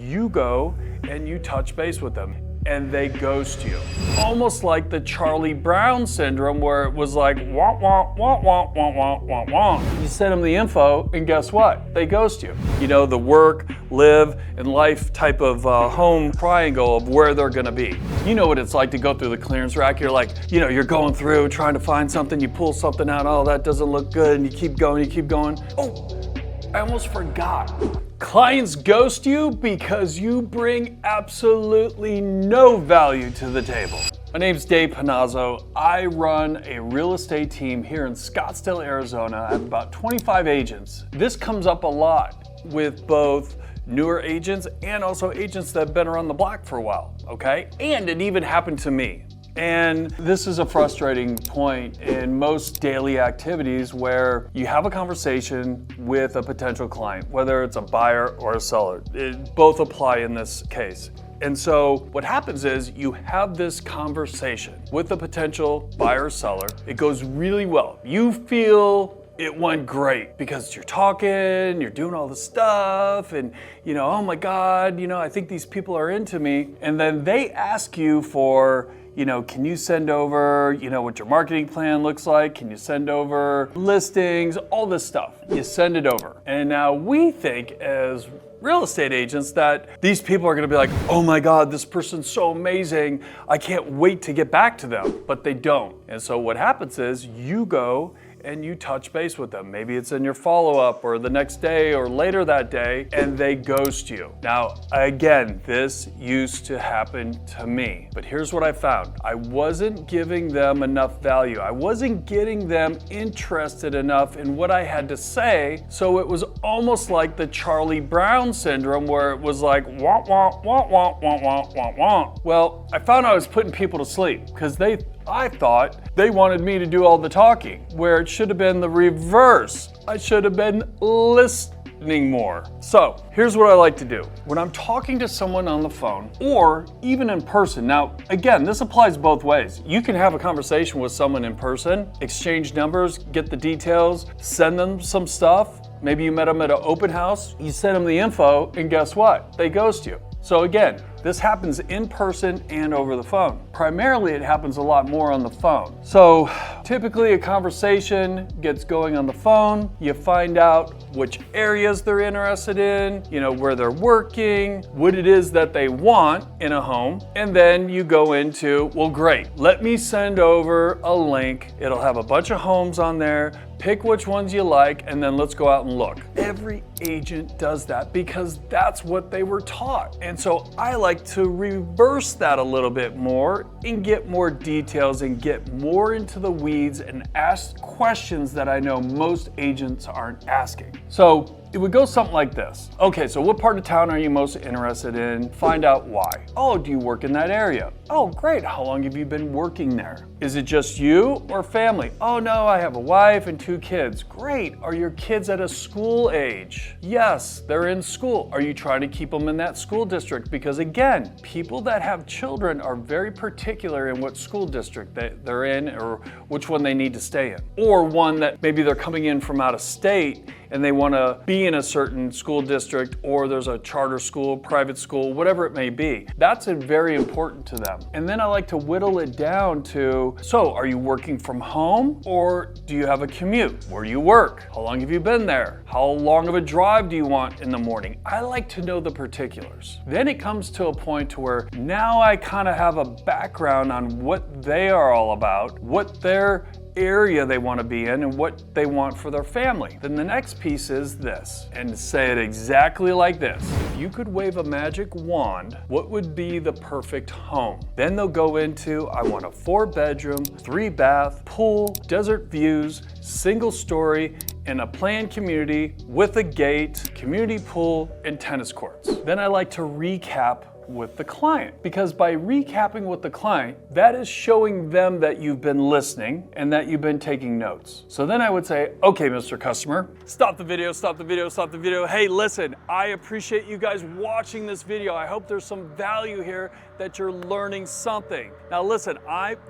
You go and you touch base with them and they ghost you. Almost like the Charlie Brown syndrome, where it was like, wah, wah, wah, wah, wah, wah, wah, wah. You send them the info and guess what? They ghost you. You know, the work, live, and life type of home triangle of where they're gonna be. You know what it's like to go through the clearance rack. You're like, you know, you're going through trying to find something, you pull something out, oh, that doesn't look good, and you keep going. Oh, I almost forgot. Clients ghost you because you bring absolutely no value to the table. My name's Dave Panozzo. I run a real estate team here in Scottsdale, Arizona. I have about 25 agents. This comes up a lot with both newer agents and also agents that have been around the block for a while, okay? And it even happened to me. And this is a frustrating point in most daily activities where you have a conversation with a potential client, whether it's a buyer or a seller. Both apply in this case. And so what happens is you have this conversation with a potential buyer or seller. It goes really well. You feel it went great because you're talking, you're doing all this stuff, and you know, oh my God, you know, I think these people are into me. And then they ask you for, you know, can you send over, you know, what your marketing plan looks like? Can you send over listings, all this stuff? You send it over. And now we think as real estate agents that these people are gonna be like, oh my God, this person's so amazing. I can't wait to get back to them, but they don't. And so what happens is you go and you touch base with them. Maybe it's in your follow-up or the next day or later that day, and they ghost you. Now, again, this used to happen to me, but here's what I found. I wasn't giving them enough value. I wasn't getting them interested enough in what I had to say, so it was almost like the Charlie Brown syndrome, where it was like, wah, wah, wah, wah, wah, wah, wah, wah. Well, I found I was putting people to sleep because I thought they wanted me to do all the talking, where it should have been the reverse. I should have been listening more. So here's what I like to do. When I'm talking to someone on the phone or even in person, now again, this applies both ways. You can have a conversation with someone in person, exchange numbers, get the details, send them some stuff. Maybe you met them at an open house, you send them the info, and guess what? They ghost you. So again, this happens in person and over the phone. Primarily, it happens a lot more on the phone. So typically a conversation gets going on the phone. You find out which areas they're interested in, you know, where they're working, what it is that they want in a home. And then you go into, well, great, let me send over a link. It'll have a bunch of homes on there. Pick which ones you like, and then let's go out and look. Every agent does that because that's what they were taught. And so I like to reverse that a little bit more and get more details and get more into the weeds and ask questions that I know most agents aren't asking. So it would go something like this. Okay, so what part of town are you most interested in? Find out why. Oh, do you work in that area? Oh, great. How long have you been working there? Is it just you or family? Oh no, I have a wife and 2 kids. Great. Are your kids at a school age? Yes, they're in school. Are you trying to keep them in that school district? Because again, people that have children are very particular in what school district they're in or which one they need to stay in. Or one that maybe they're coming in from out of state and they want to be in a certain school district, or there's a charter school, private school, whatever it may be. That's very important to them. And then I like to whittle it down to, so are you working from home or do you have a commute? Where do you work? How long have you been there? How long of a drive do you want in the morning? I like to know the particulars. Then it comes to a point to where now I kind of have a background on what they are all about, what their area they want to be in and what they want for their family. Then the next piece is this, and say it exactly like this. If you could wave a magic wand, what would be the perfect home? Then they'll go into, I want a 4-bedroom, 3-bath, pool, desert views, single story, in a planned community with a gate, community pool, and tennis courts. Then I like to recap with the client, because by recapping with the client, that is showing them that you've been listening and that you've been taking notes. So then I would say, okay, Mr. Customer, stop the video, stop the video, stop the video. Hey, listen, I appreciate you guys watching this video. I hope there's some value here, that you're learning something. Now listen,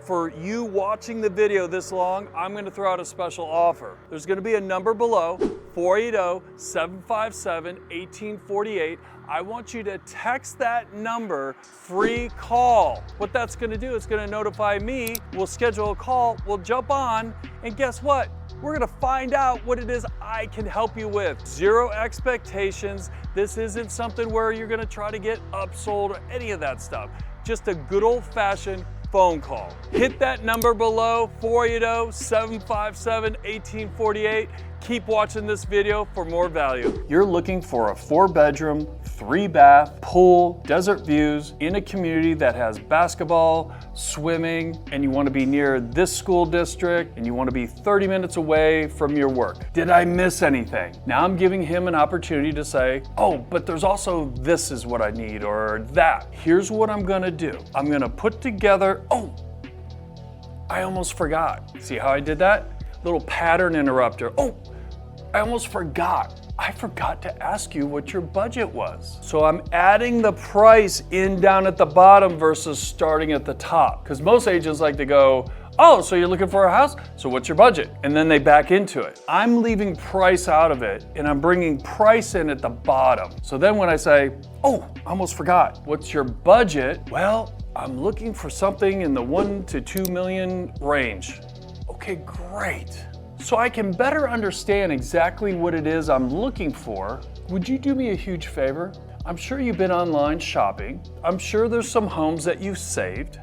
for you watching the video this long, I'm gonna throw out a special offer. There's gonna be a number number below, 480-757-1848. I want you to text that number, free call. What that's gonna do is gonna notify me, we'll schedule a call, we'll jump on, and guess what? We're gonna find out what it is I can help you with. Zero expectations. This isn't something where you're gonna try to get upsold or any of that stuff. Just a good old-fashioned phone call. Hit that number below, 480-757-1848. Keep watching this video for more value. You're looking for a 4-bedroom, 3-bath, pool, desert views in a community that has basketball, swimming, and you want to be near this school district, and you want to be 30 minutes away from your work. Did I miss anything? Now I'm giving him an opportunity to say, oh, but there's also this is what I need, or that. Here's what I'm gonna do. I'm gonna put together, oh, I almost forgot. See how I did that? Little pattern interrupter. Oh, I almost forgot. I forgot to ask you what your budget was. So I'm adding the price in down at the bottom versus starting at the top. Because most agents like to go, oh, so you're looking for a house? So what's your budget? And then they back into it. I'm leaving price out of it and I'm bringing price in at the bottom. So then when I say, oh, I almost forgot. What's your budget? Well, I'm looking for something in the 1 to 2 million range. Okay, great. So I can better understand exactly what it is I'm looking for. Would you do me a huge favor? I'm sure you've been online shopping. I'm sure there's some homes that you've saved.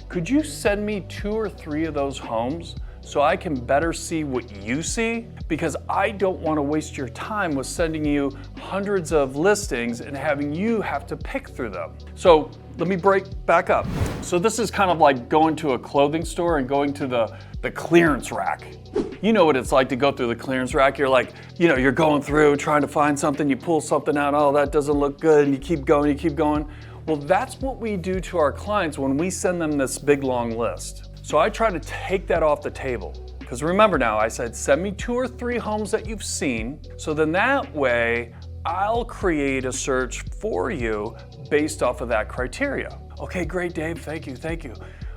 Could you send me 2 or 3 of those homes so I can better see what you see? Because I don't want to waste your time with sending you hundreds of listings and having you have to pick through them. So let me back up. So this is kind of like going to a clothing store and going to the clearance rack. You know what it's like to go through the clearance rack. You're like, you're going through trying to find something, you pull something out, oh, that doesn't look good, and you keep going, you keep going. Well, that's what we do to our clients when we send them this big long list. So I try to take that off the table. Because remember now, I said send me 2 or 3 homes that you've seen. So then that way, I'll create a search for you based off of that criteria. Okay, great, Dave, thank you.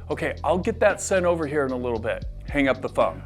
Okay, I'll get that sent over here in a little bit. Hang up the phone.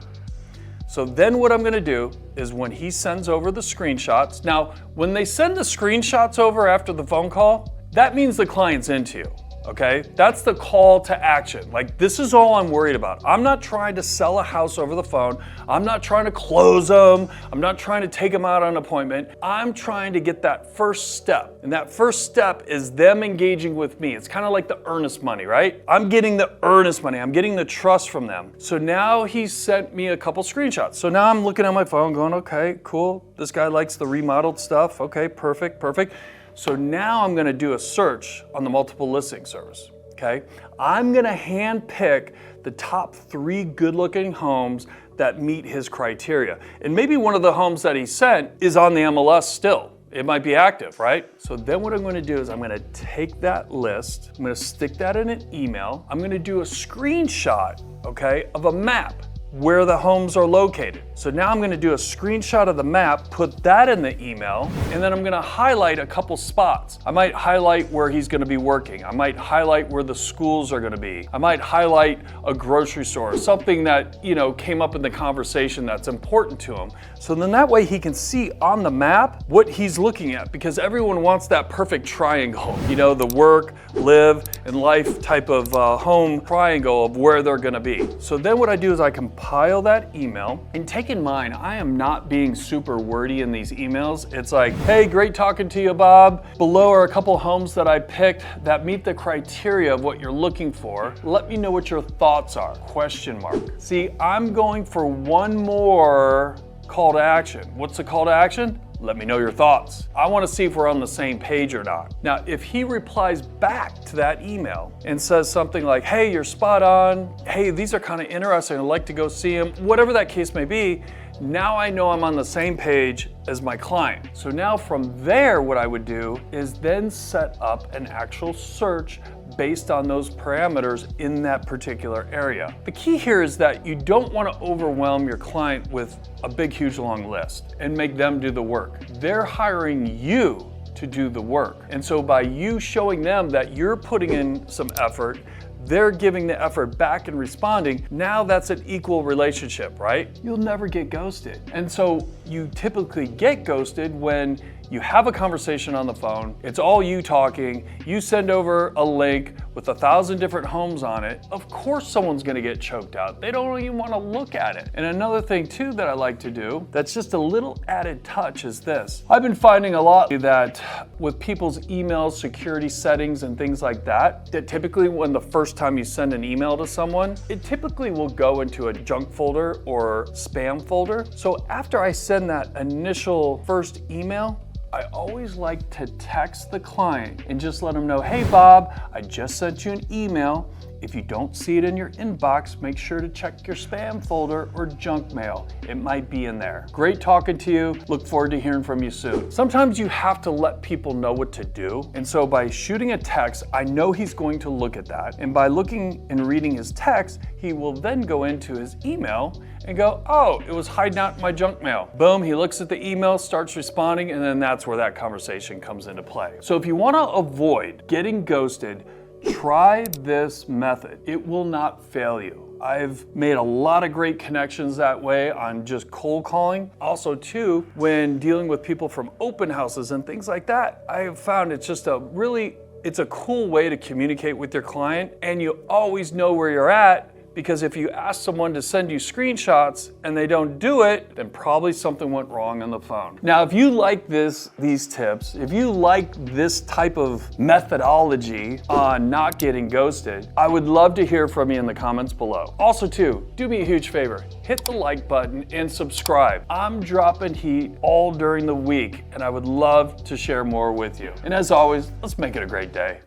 So then what I'm gonna do is when he sends over the screenshots, now when they send the screenshots over after the phone call, that means the client's into you, okay? That's the call to action. Like, this is all I'm worried about. I'm not trying to sell a house over the phone. I'm not trying to close them. I'm not trying to take them out on an appointment. I'm trying to get that first step. And that first step is them engaging with me. It's kind of like the earnest money, right? I'm getting the earnest money. I'm getting the trust from them. So now he sent me a couple screenshots. So now I'm looking at my phone going, okay, cool. This guy likes the remodeled stuff. Okay, perfect. So now I'm gonna do a search on the multiple listing service, okay? I'm gonna hand pick the top 3 good-looking homes that meet his criteria. And maybe one of the homes that he sent is on the MLS still. It might be active, right? So then what I'm gonna do is I'm gonna take that list, I'm gonna stick that in an email, I'm gonna do a screenshot, okay, of a map where the homes are located. So now I'm gonna do a screenshot of the map, put that in the email, and then I'm gonna highlight a couple spots. I might highlight where he's gonna be working. I might highlight where the schools are gonna be. I might highlight a grocery store, something that came up in the conversation that's important to him. So then that way he can see on the map what he's looking at, because everyone wants that perfect triangle, the work, live, and life type of home triangle of where they're gonna be. So then what I do is I compile that email, and take in mind, I am not being super wordy in these emails. It's like, hey, great talking to you, Bob. Below are a couple homes that I picked that meet the criteria of what you're looking for. Let me know what your thoughts are, ? See, I'm going for one more call to action. What's the call to action? Let me know your thoughts. I want to see if we're on the same page or not. Now, if he replies back to that email and says something like, hey, you're spot on. Hey, these are kind of interesting. I'd like to go see them. Whatever that case may be, now I know I'm on the same page as my client. So now from there, what I would do is then set up an actual search based on those parameters in that particular area. The key here is that you don't want to overwhelm your client with a big, huge, long list and make them do the work. They're hiring you to do the work. And so by you showing them that you're putting in some effort, they're giving the effort back and responding, now that's an equal relationship, right? You'll never get ghosted. And so you typically get ghosted when you have a conversation on the phone, it's all you talking, you send over a link with 1,000 different homes on it. Of course someone's gonna get choked out. They don't even wanna look at it. And another thing too that I like to do, that's just a little added touch, is this. I've been finding a lot that with people's email security settings and things like that, that typically when the first time you send an email to someone, it typically will go into a junk folder or spam folder. So after I send that initial first email, I always like to text the client and just let them know, hey Bob, I just sent you an email. If you don't see it in your inbox, make sure to check your spam folder or junk mail. It might be in there. Great talking to you. Look forward to hearing from you soon. Sometimes you have to let people know what to do. And so by shooting a text, I know he's going to look at that. And by looking and reading his text, he will then go into his email and go, oh, it was hiding out in my junk mail. Boom, he looks at the email, starts responding, and then that's where that conversation comes into play. So if you wanna avoid getting ghosted, try this method. It will not fail you. I've made a lot of great connections that way on just cold calling. Also too, when dealing with people from open houses and things like that, I have found it's just it's a cool way to communicate with your client, and you always know where you're at. Because if you ask someone to send you screenshots and they don't do it, then probably something went wrong on the phone. Now, if you like these tips, if you like this type of methodology on not getting ghosted, I would love to hear from you in the comments below. Also too, do me a huge favor, hit the like button and subscribe. I'm dropping heat all during the week and I would love to share more with you. And as always, let's make it a great day.